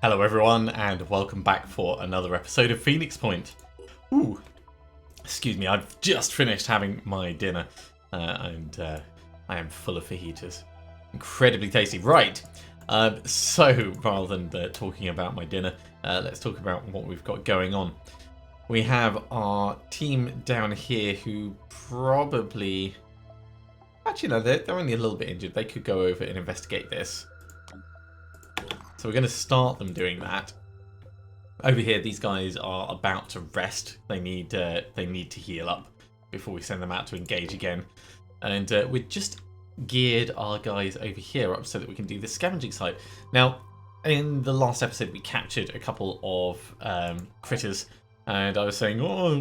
Hello everyone, and welcome back for another episode of Phoenix Point. Ooh, excuse me, I've just finished having my dinner, and I am full of fajitas. Incredibly tasty. Right, so rather than talking about my dinner, let's talk about what we've got going on. We have our team down here who probably... Actually, no, they're only a little bit injured. They could go over and investigate this. So we're going to start them doing that. Over here, these guys are about to rest. They need to heal up before we send them out to engage again. And we just geared our guys over here up so that we can do the scavenging site. Now, in the last episode, we captured a couple of critters. And I was saying, oh,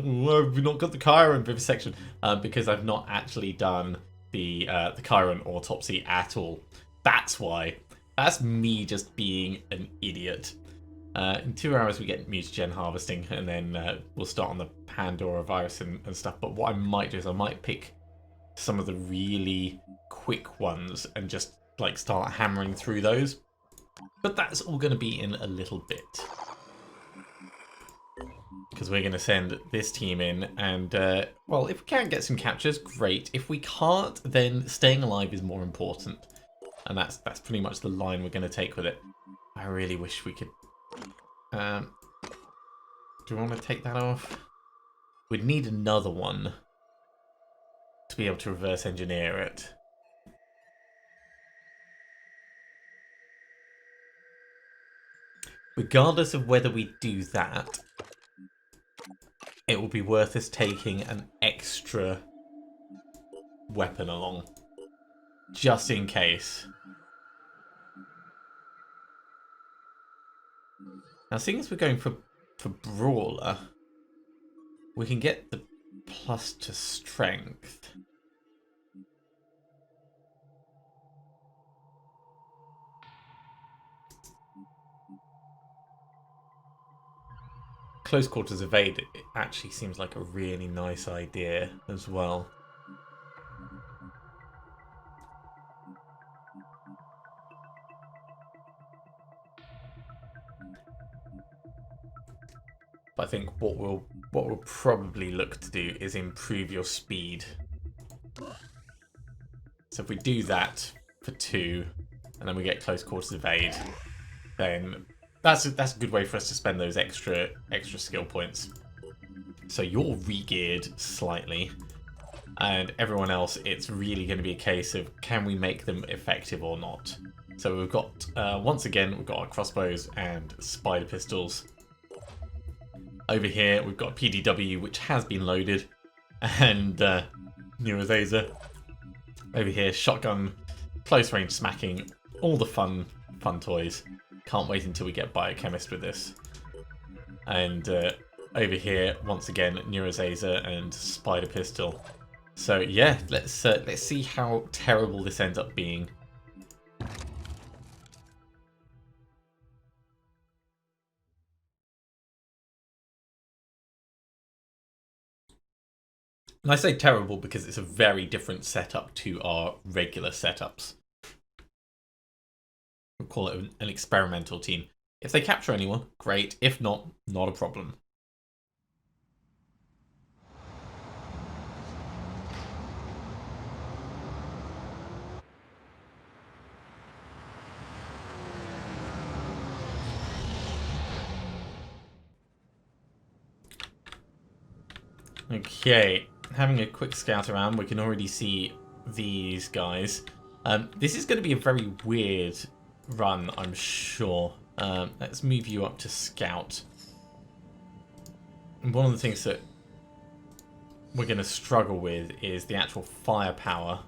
we've not got the Chiron vivisection because I've not actually done the Chiron autopsy at all. That's why. That's me just being an idiot. In 2 hours we get mutagen harvesting, and then we'll start on the Pandora virus and stuff. But what I might do is I might pick some of the really quick ones and just like start hammering through those. But that's all going to be in a little bit. Because we're going to send this team in, and well, if we can get some captures, great. If we can't, then staying alive is more important. And that's pretty much the line we're going to take with it. I really wish we could... do we want to take that off? We'd need another one to be able to reverse engineer it. Regardless of whether we do that, it will be worth us taking an extra weapon along. Just in case. Now, seeing as we're going for Brawler, we can get the plus to strength. Close quarters evade, it actually seems like a really nice idea as well. But I think what we'll probably look to do is improve your speed. So if we do that for 2, and then we get close quarters evade, then that's a good way for us to spend those extra skill points. So you're re-geared slightly, and everyone else, it's really going to be a case of can we make them effective or not. So we've got once again we've got our crossbows and spider pistols. Over here, we've got PDW, which has been loaded, and Neurozazer. Over here, shotgun, close range smacking, all the fun toys. Can't wait until we get Biochemist with this. And over here, once again, Neurozazer and Spider Pistol. So yeah, let's see how terrible this ends up being. And I say terrible because it's a very different setup to our regular setups. We'll call it an experimental team. If they capture anyone, great. If not, not a problem. Okay. Having a quick scout around, we can already see these guys. This is going to be a very weird run, I'm sure. Let's move you up to scout. And one of the things that we're going to struggle with is the actual firepower.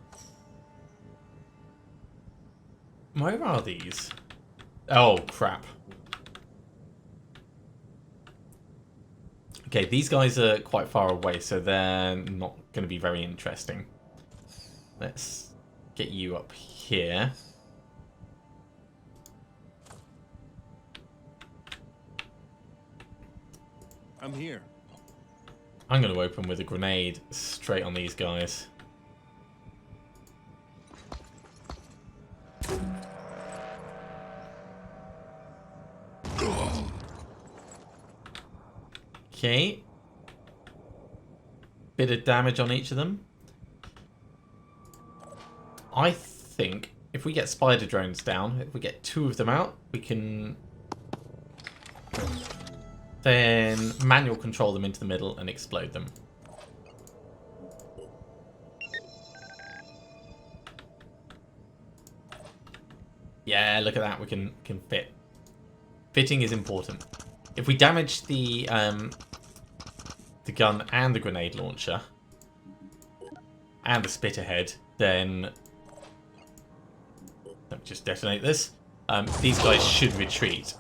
Where are these? Oh, crap. Okay, these guys are quite far away, so they're not going to be very interesting. Let's get you up here. I'm here. I'm going to open with a grenade straight on these guys. Okay. Bit of damage on each of them. I think if we get spider drones down, if we get 2 of them out, we can then manual control them into the middle and explode them. Yeah, look at that. We can fit. Fitting is important. If we damage the gun and the grenade launcher and the spitterhead, then let me just detonate this. These guys should retreat.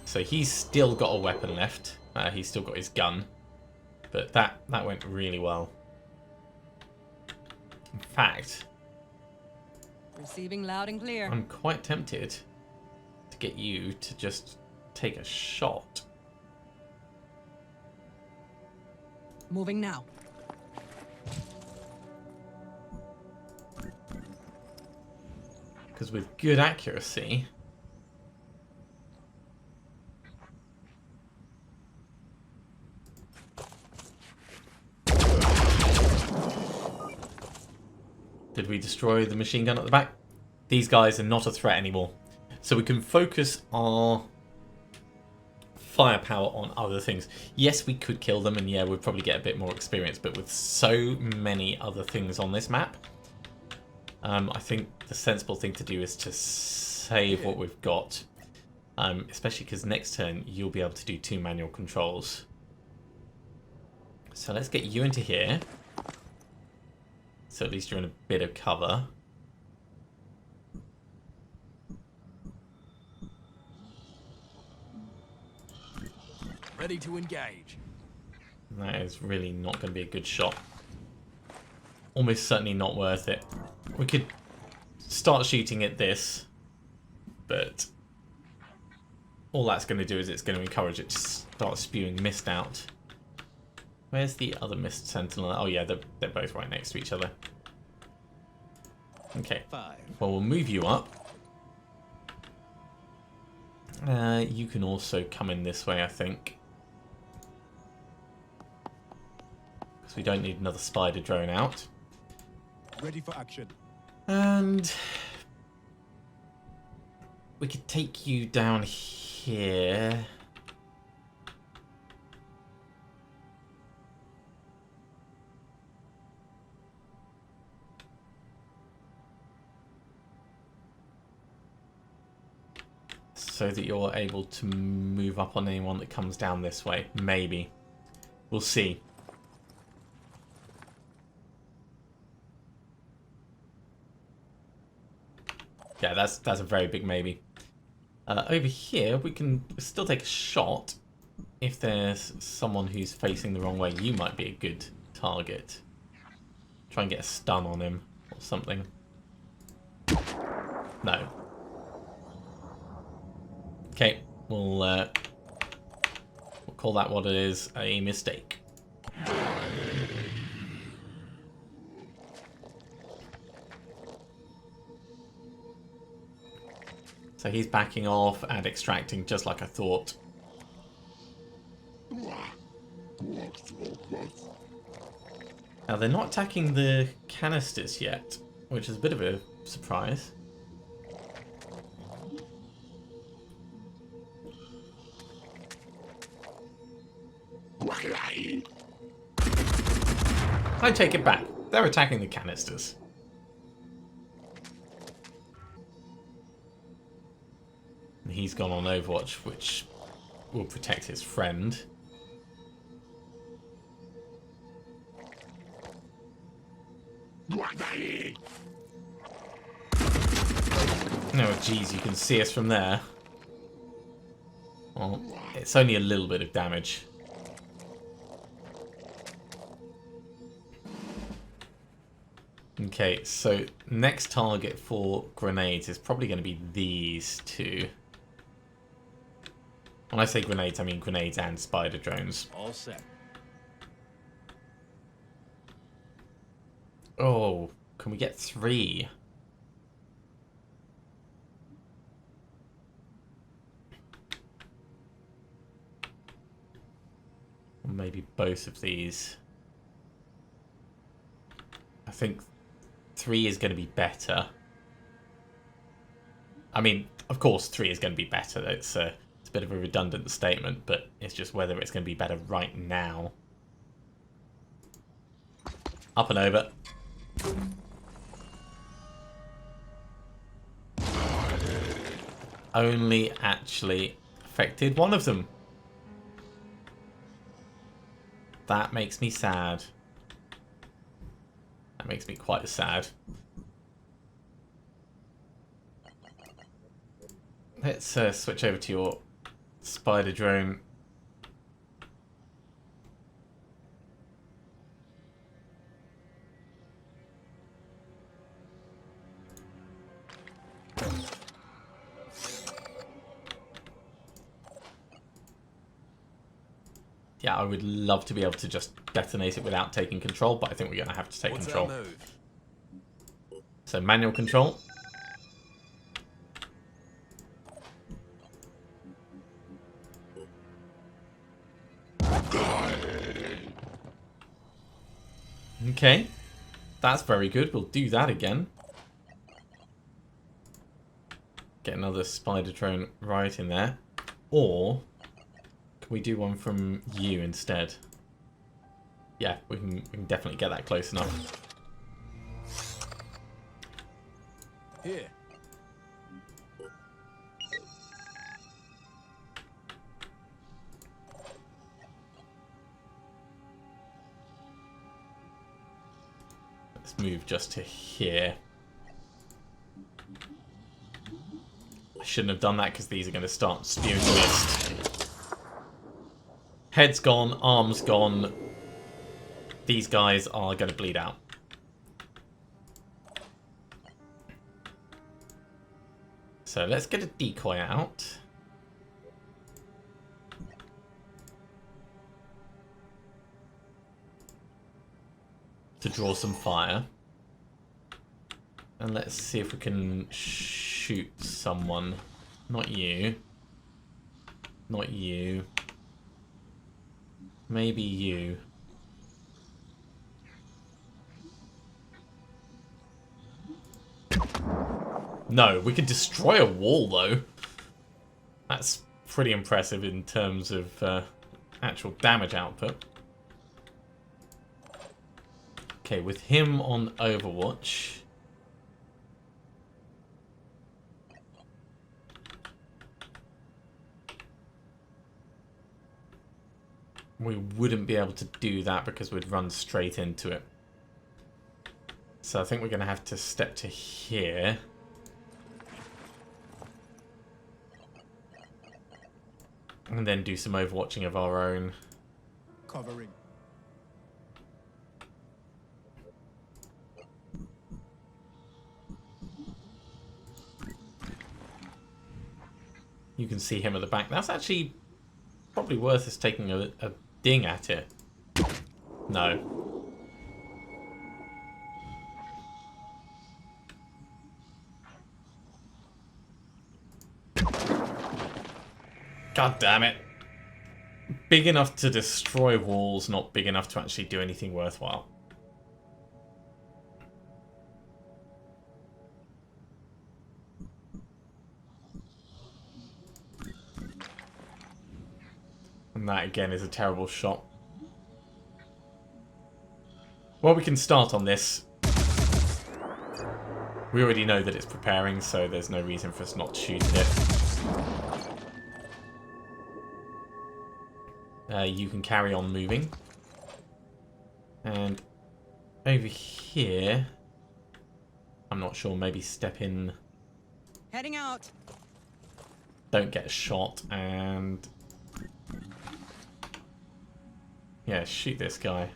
So he's still got a weapon left. He's still got his gun, but that went really well. In fact, receiving loud and clear. I'm quite tempted to get you to just take a shot. Moving now. Because with good accuracy, did we destroy the machine gun at the back? These guys are not a threat anymore. So we can focus our firepower on other things. Yes, we could kill them, and yeah, we'd probably get a bit more experience, but with so many other things on this map, I think the sensible thing to do is to save what we've got. Especially because next turn you'll be able to do 2 manual controls. So let's get you into here. So at least you're in a bit of cover. Ready to engage. That is really not going to be a good shot. Almost certainly not worth it. We could start shooting at this, but all that's going to do is it's going to encourage it to start spewing mist out. Where's the other mist sentinel? Oh yeah, they're both right next to each other. Okay, well we'll move you up. You can also come in this way, I think. Because we don't need another spider drone out. Ready for action. And we could take you down here. So that you're able to move up on anyone that comes down this way. Maybe. We'll see. Yeah, that's a very big maybe. Over here, we can still take a shot. If there's someone who's facing the wrong way, you might be a good target. Try and get a stun on him or something. No. Okay, we'll call that what it is, a mistake. So he's backing off and extracting just like I thought. Now they're not attacking the canisters yet, which is a bit of a surprise. I take it back. They're attacking the canisters. And he's gone on Overwatch, which will protect his friend. Oh, geez, you can see us from there. Well, it's only a little bit of damage. Okay, so next target for grenades is probably going to be these two. When I say grenades, I mean grenades and spider drones. All set. Oh, can we get 3? maybe both of these. I think 3 is going to be better. I mean, of course 3 is going to be better. It's a bit of a redundant statement, but it's just whether it's going to be better right now. Up and over. Only actually affected one of them. That makes me sad. That makes me quite sad. Let's switch over to your spider drone. Yeah, I would love to be able to just detonate it without taking control, but I think we're going to have to take control. So manual control. Okay, that's very good. We'll do that again. Get another spider drone right in there. Or can we do one from you instead? Yeah, we can definitely get that close enough. Here. Let's move just to here. I shouldn't have done that because these are going to start spewing mist. Head's gone, arm's gone. These guys are going to bleed out. So let's get a decoy out. To draw some fire. And let's see if we can shoot someone. Not you. Not you. Maybe you. No, we can destroy a wall though. That's pretty impressive in terms of actual damage output. Okay, with him on Overwatch. We wouldn't be able to do that because we'd run straight into it. So I think we're going to have to step to here. And then do some overwatching of our own. Covering. You can see him at the back. That's actually probably worth us taking a ding at it. No. God damn it. Big enough to destroy walls, not big enough to actually do anything worthwhile. And that again is a terrible shot. Well, we can start on this. We already know that it's preparing, so there's no reason for us not shooting it. You can carry on moving. And over here, I'm not sure, maybe step in. Heading out. Don't get shot, and yeah, shoot this guy.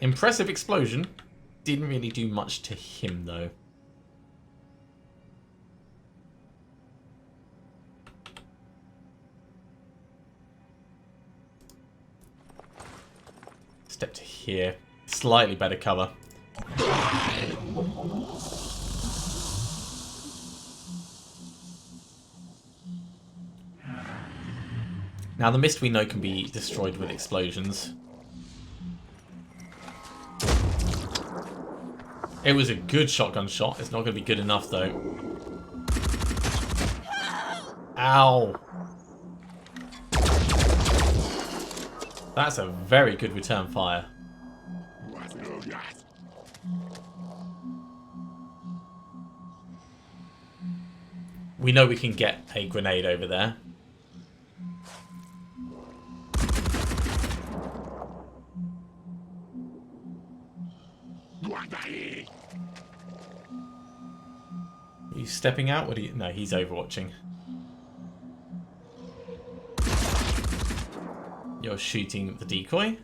Impressive explosion. Didn't really do much to him though. Step to here. Slightly better cover. Now the mist we know can be destroyed with explosions. It was a good shotgun shot. It's not going to be good enough though. Ow! That's a very good return fire. We know we can get a grenade over there. Are you stepping out? What do you... No, he's overwatching. You're shooting the decoy.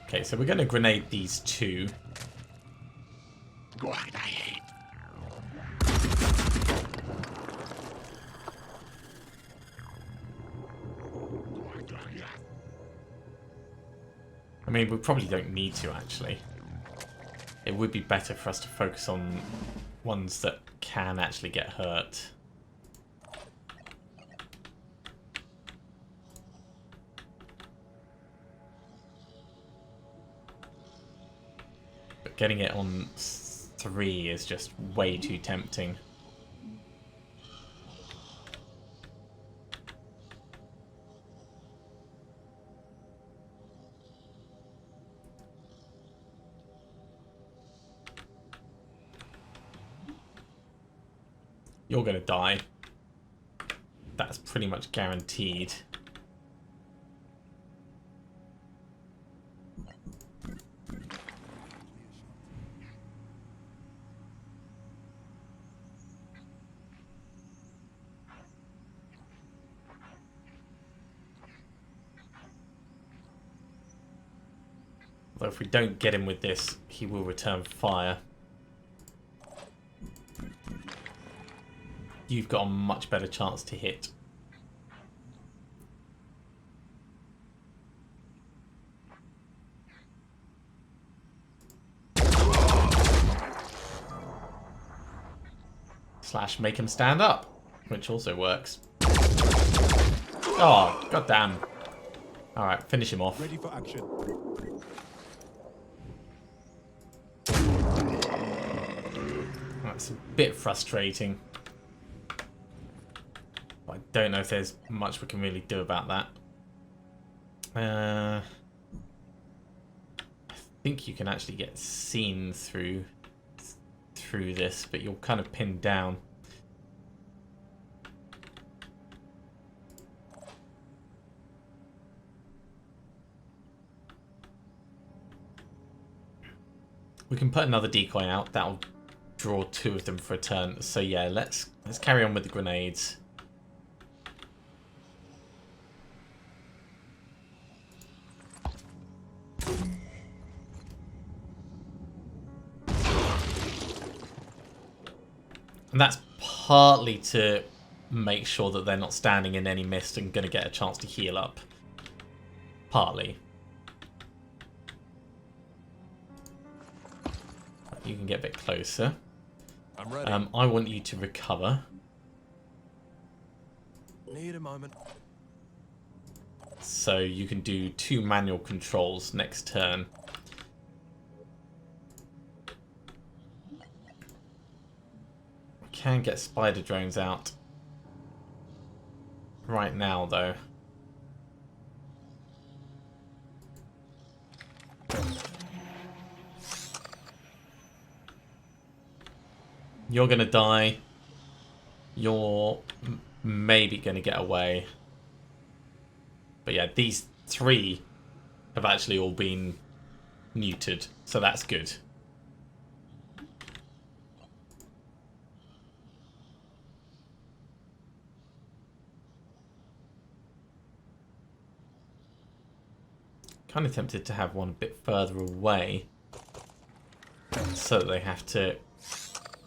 Okay, so we're going to grenade these two. I mean, we probably don't need to, actually. It would be better for us to focus on ones that can actually get hurt. But getting it on 3 is just way too tempting. You're going to die. That's pretty much guaranteed. Although if we don't get him with this, he will return fire. You've got a much better chance to hit. Slash make him stand up, which also works. Oh, goddamn. Alright, finish him off. Ready for action. That's a bit frustrating. I don't know if there's much we can really do about that. I think you can actually get seen through this, but you're kind of pinned down. We can put another decoy out. That'll draw 2 of them for a turn. So yeah, let's carry on with the grenades. And that's partly to make sure that they're not standing in any mist and going to get a chance to heal up. Partly. You can get a bit closer. I'm ready. I want you to recover. Need a moment. So you can do 2 manual controls next turn. Can get spider drones out right now though. You're gonna die. You're maybe gonna get away. But yeah, these 3 have actually all been neutered, so that's good. Kind of tempted to have one a bit further away so that they have to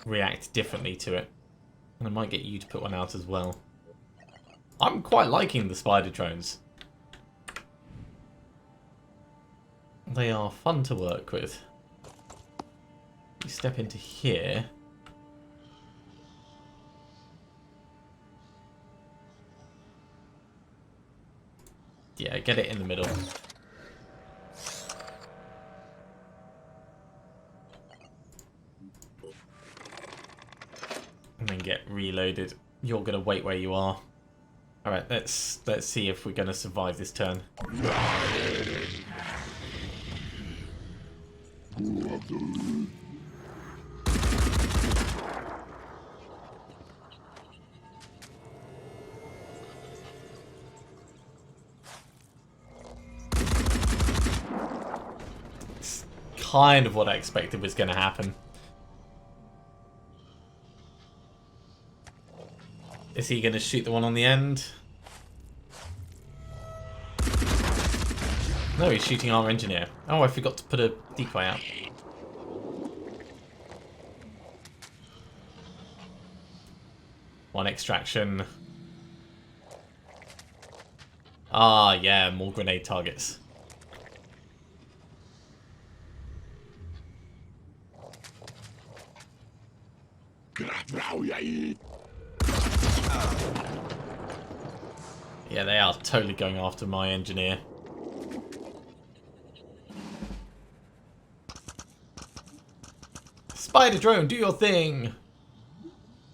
react differently to it. And I might get you to put one out as well. I'm quite liking the spider drones. They are fun to work with. You step into here. Yeah, get it in the middle. And then get reloaded. You're gonna wait where you are. Alright, let's see if we're gonna survive this turn. It's kind of what I expected was gonna happen. Is he going to shoot the one on the end? No, he's shooting our engineer. Oh, I forgot to put a decoy out. One extraction. Ah, yeah, more grenade targets. Yeah, they are totally going after my engineer. Spider drone, do your thing!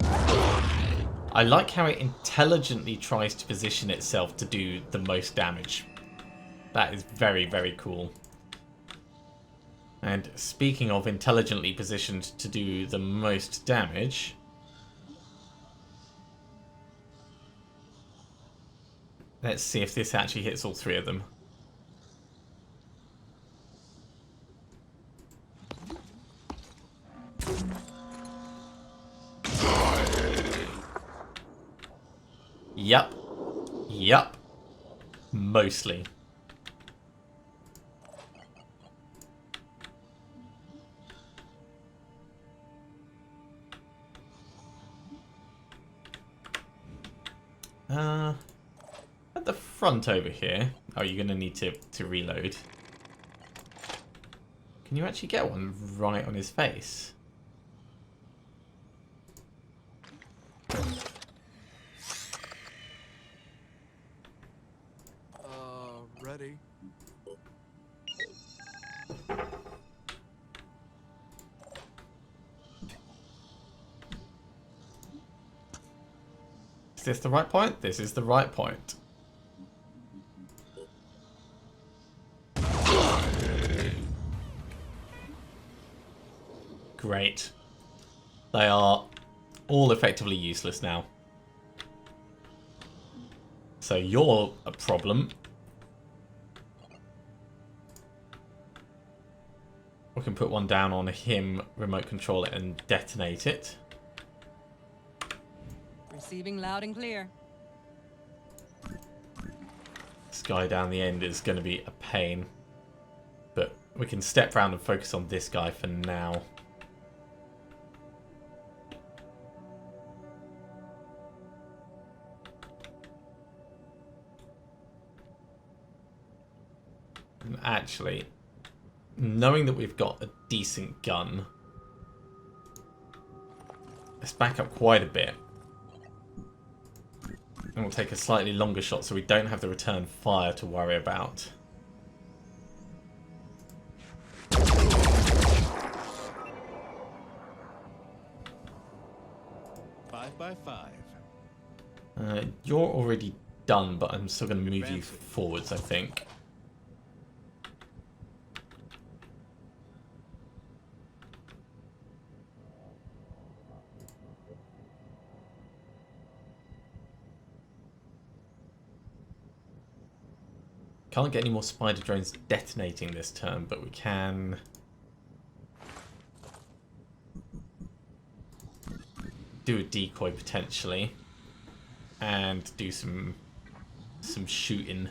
I like how it intelligently tries to position itself to do the most damage. That is very, very cool. And speaking of intelligently positioned to do the most damage... let's see if this actually hits all three of them. Yup. Yup. Mostly. At the front over here. Oh, you're going to need to reload. Can you actually get one right on his face? Ready. Is this the right point? This is the right point. Great. They are all effectively useless now. So you're a problem. We can put one down on him, remote control it and detonate it. Receiving loud and clear. This guy down the end is going to be a pain. But we can step around and focus on this guy for now. And actually, knowing that we've got a decent gun, let's back up quite a bit. And we'll take a slightly longer shot so we don't have the return fire to worry about. Five by five. You're already done, but I'm still going to move you forwards, I think. Can't get any more spider drones detonating this turn, but we can do a decoy potentially and do some shooting.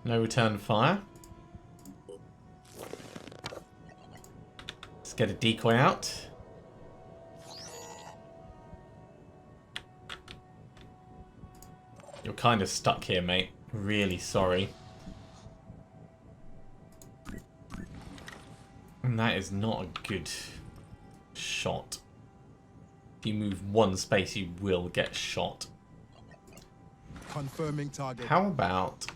No return fire. Let's get a decoy out. kind of stuck here, mate. Really sorry. And that is not a good shot. If you move one space, you will get shot. Confirming target. How about...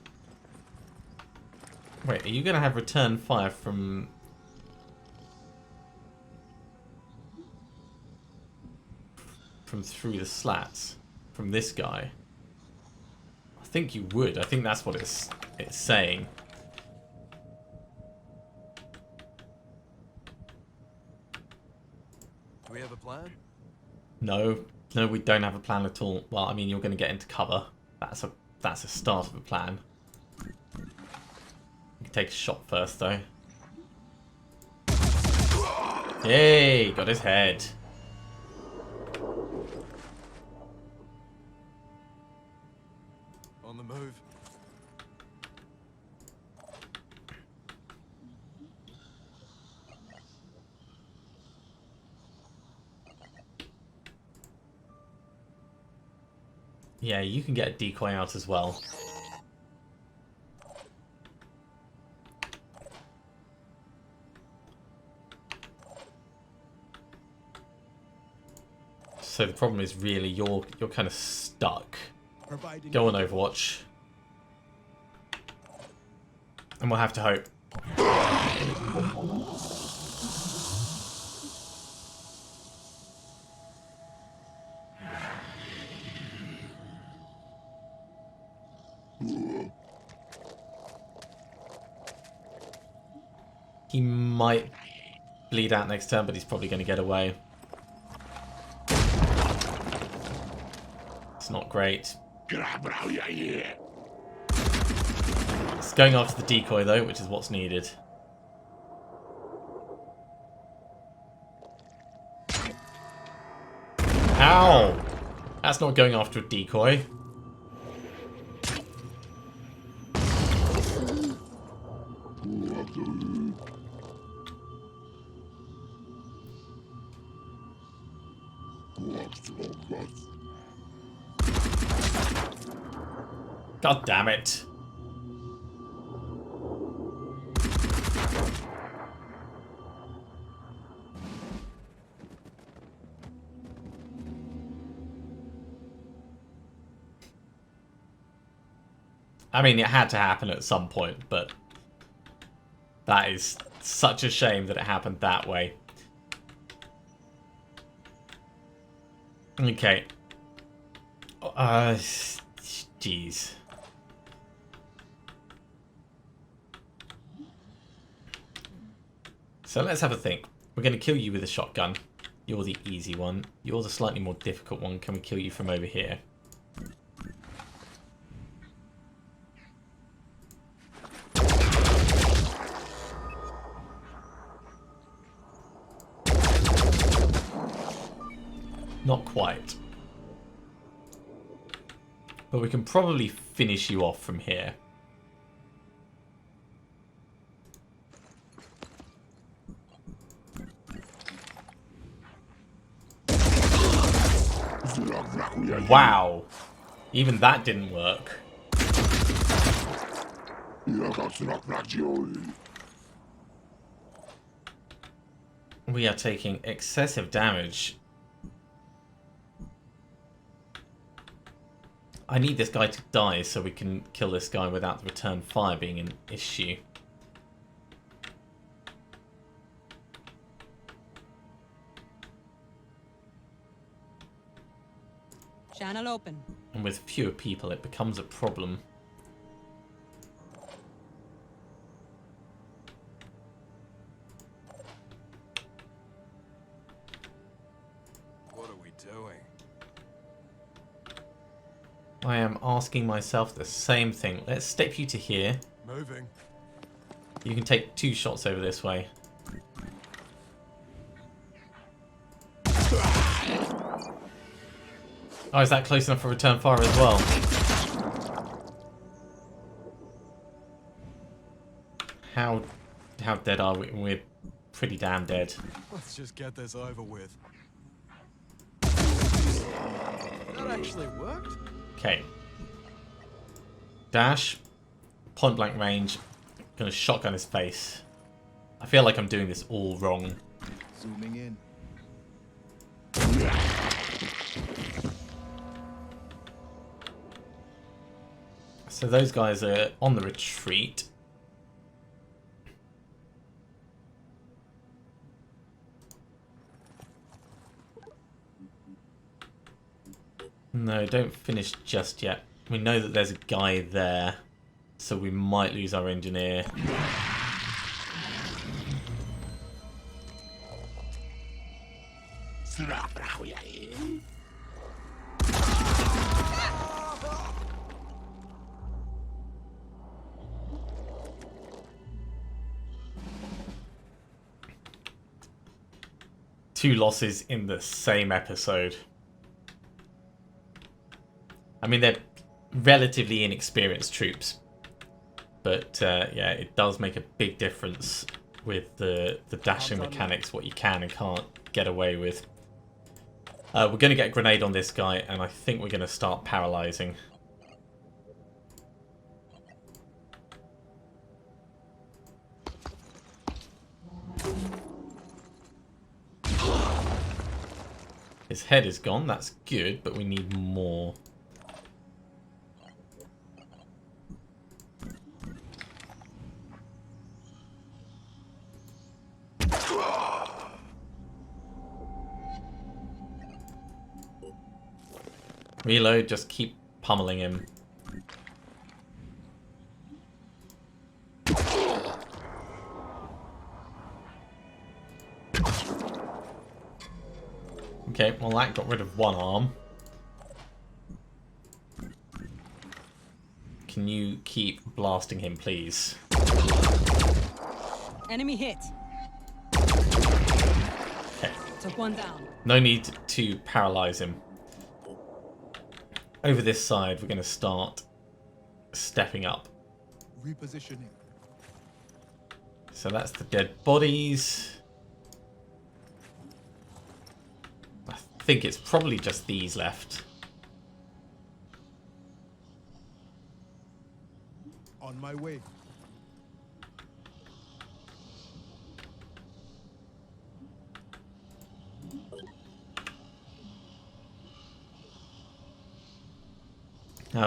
Wait, are you going to have return fire from... through the slats? From this guy? I think you would. I think that's what it's saying. Do we have a plan? No, we don't have a plan at all. Well, I mean, you're going to get into cover. That's a start of a plan. You can take a shot first, though. Yay! Got his head. On the move. Yeah, you can get a decoy out as well. So the problem is really you're kind of stuck. Providing Go on, Overwatch. And we'll have to hope. He might bleed out next turn, but he's probably going to get away. It's not great. It's going after the decoy, though, which is what's needed. Ow! That's not going after a decoy. God damn it. I mean, it had to happen at some point, but that is such a shame that it happened that way. Okay. Jeez. So let's have a think. We're going to kill you with a shotgun. You're the easy one. You're the slightly more difficult one. Can we kill you from over here? Not quite. But we can probably finish you off from here. Wow. Even that didn't work. We are taking excessive damage. I need this guy to die so we can kill this guy without the return fire being an issue. Channel open. And with fewer people, it becomes a problem. What are we doing? I am asking myself the same thing. Let's step you to here. Moving. You can take 2 shots over this way. Oh, is that close enough for return fire as well? How dead are we? We're pretty damn dead. Let's just get this over with. That actually worked. Okay. Dash. Point blank range. Gonna shotgun his face. I feel like I'm doing this all wrong. Zooming in. So those guys are on the retreat. No, don't finish just yet. We know that there's a guy there, so we might lose our engineer. Two losses in the same episode. I mean, they're relatively inexperienced troops, but yeah, it does make a big difference with the dashing mechanics, what you can and can't get away with. We're going to get a grenade on this guy, and I think we're going to start paralyzing. His head is gone, that's good, but we need more. Reload, just keep pummeling him. Okay, well that got rid of one arm. Can you keep blasting him, please? Enemy hit. Okay. Took one down. No need to paralyze him. Over this side, we're going to start stepping up. Repositioning. So that's the dead bodies. I think it's probably just these left. On my way.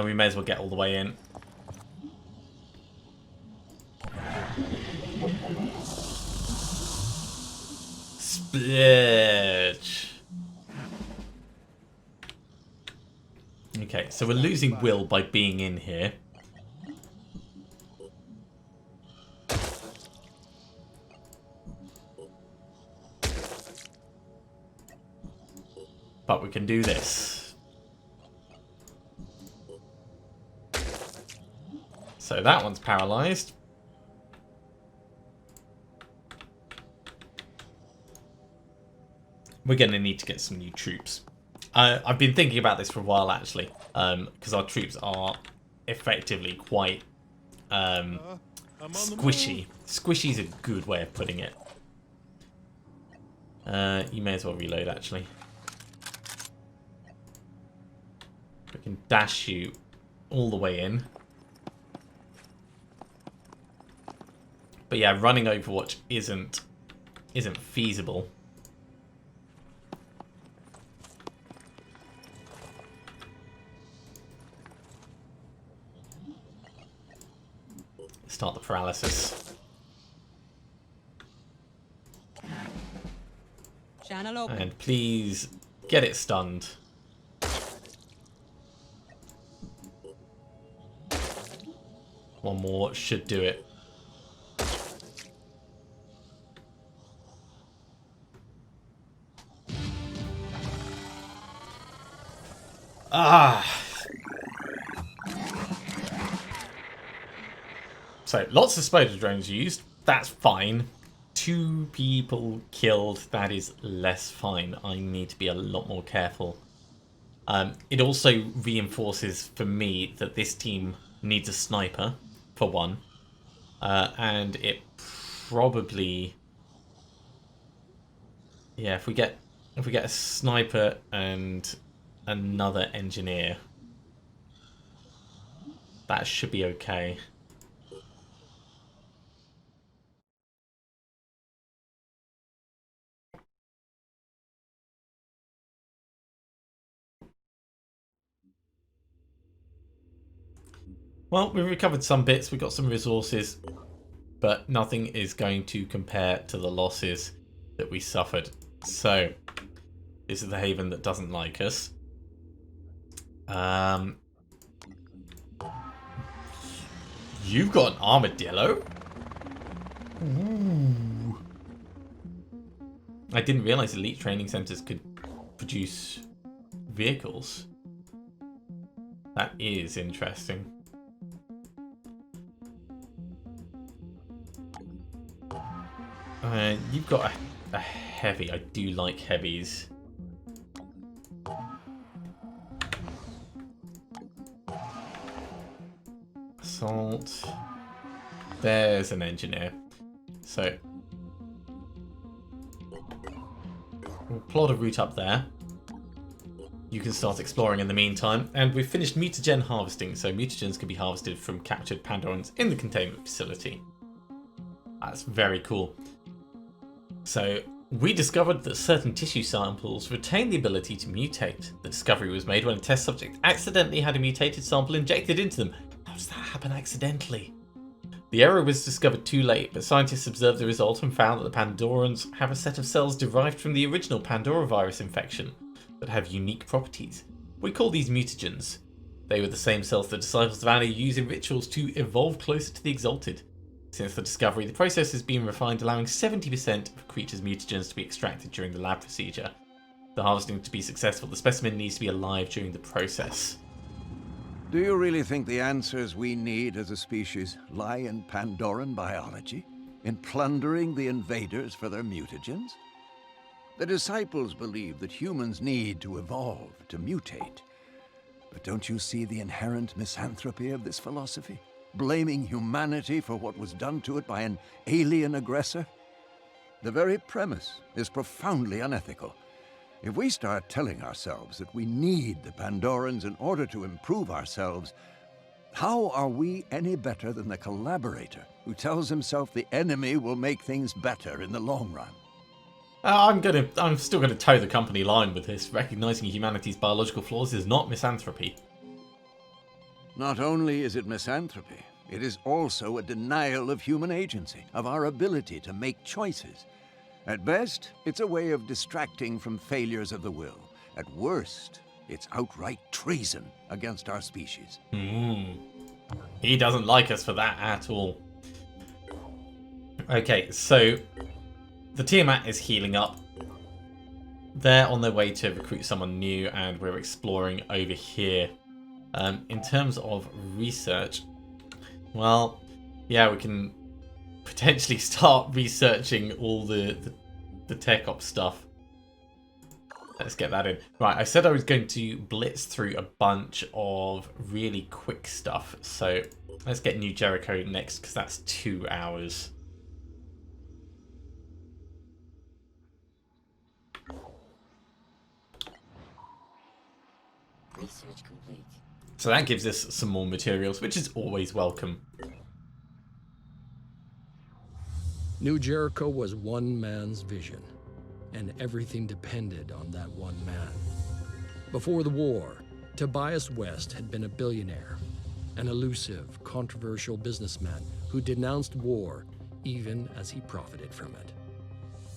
We may as well get all the way in. Splurge. Okay, so we're losing Will by being in here. But we can do this. So that one's paralyzed. We're going to need to get some new troops. I've been thinking about this for a while, actually, because our troops are effectively quite squishy. Squishy is a good way of putting it. You may as well reload, actually. We can dash you all the way in. But yeah, running Overwatch isn't feasible. Start the paralysis. Channel open. And please get it stunned. One more should do it. So, lots of spider drones used. That's fine. 2 people killed. That is less fine. I need to be a lot more careful. It also reinforces for me that this team needs a sniper, for one. And it probably... Yeah, if we get a sniper and another engineer, That should be okay. Well, we've recovered some bits, we've got some resources, but nothing is going to compare to the losses that we suffered. So, this is the haven that doesn't like us. You've got an armadillo? Ooh. I didn't realize elite training centers could produce vehicles. That is interesting. You've got a heavy. I do like heavies. Assault. There's an engineer. So we'll plot a route up there. You can start exploring in the meantime. And we've finished mutagen harvesting, so mutagens can be harvested from captured Pandorans in the containment facility. That's very cool. So we discovered that certain tissue samples retain the ability to mutate. The discovery was made when a test subject accidentally had a mutated sample injected into them. How does that happen accidentally? The error was discovered too late, but scientists observed the result and found that the Pandorans have a set of cells derived from the original Pandora virus infection that have unique properties. We call these mutagens. They were the same cells the Disciples of Anna use in rituals to evolve closer to the Exalted. Since the discovery, the process has been refined, allowing 70% of creatures' mutagens to be extracted during the lab procedure. The harvesting to be successful, the specimen needs to be alive during the process. Do you really think the answers we need as a species lie in Pandoran biology? In plundering the invaders for their mutagens? The disciples believe that humans need to evolve, to mutate. But don't you see the inherent misanthropy of this philosophy? Blaming humanity for what was done to it by an alien aggressor? The very premise is profoundly unethical. If we start telling ourselves that we need the Pandorans in order to improve ourselves, how are we any better than the collaborator who tells himself the enemy will make things better in the long run? I'm still gonna toe the company line with this. Recognizing humanity's biological flaws is not misanthropy. Not only is it misanthropy, it is also a denial of human agency, of our ability to make choices. At best, it's a way of distracting from failures of the will. At worst, it's outright treason against our species. He doesn't like us for that at all. Okay, so the Tiamat is healing up. They're on their way to recruit someone new, and we're exploring over here. In terms of research, well, yeah, we can potentially start researching all the tech op stuff. Let's get that in. Right, I said I was going to blitz through a bunch of really quick stuff. So let's get New Jericho next, because that's 2 hours. Research complete. So that gives us some more materials, which is always welcome. New Jericho was one man's vision, and everything depended on that one man. Before the war, Tobias West had been a billionaire, an elusive, controversial businessman who denounced war even as he profited from it.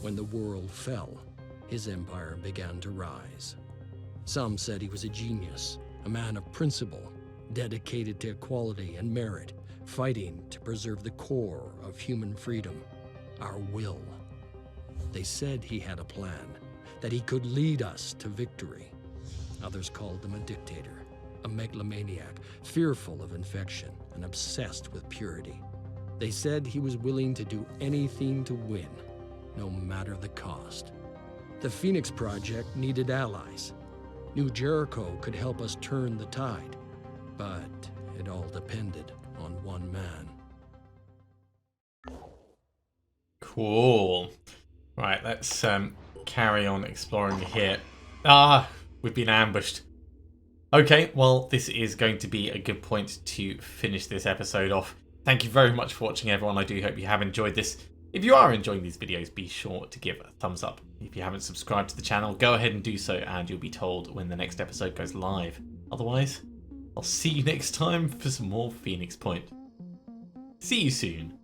When the world fell, his empire began to rise. Some said he was a genius, a man of principle, dedicated to equality and merit, fighting to preserve the core of human freedom, our will. They said he had a plan, that he could lead us to victory. Others called him a dictator, a megalomaniac, fearful of infection and obsessed with purity. They said he was willing to do anything to win, no matter the cost. The Phoenix Project needed allies. New Jericho could help us turn the tide, but it all depended on one man. Cool. Right, let's carry on exploring here. We've been ambushed. Okay, well, this is going to be a good point to finish this episode off. Thank you very much for watching, everyone. I do hope you have enjoyed this. If you are enjoying these videos, be sure to give a thumbs up. If you haven't subscribed to the channel, go ahead and do so, and you'll be told when the next episode goes live. Otherwise, I'll see you next time for some more Phoenix Point. See you soon.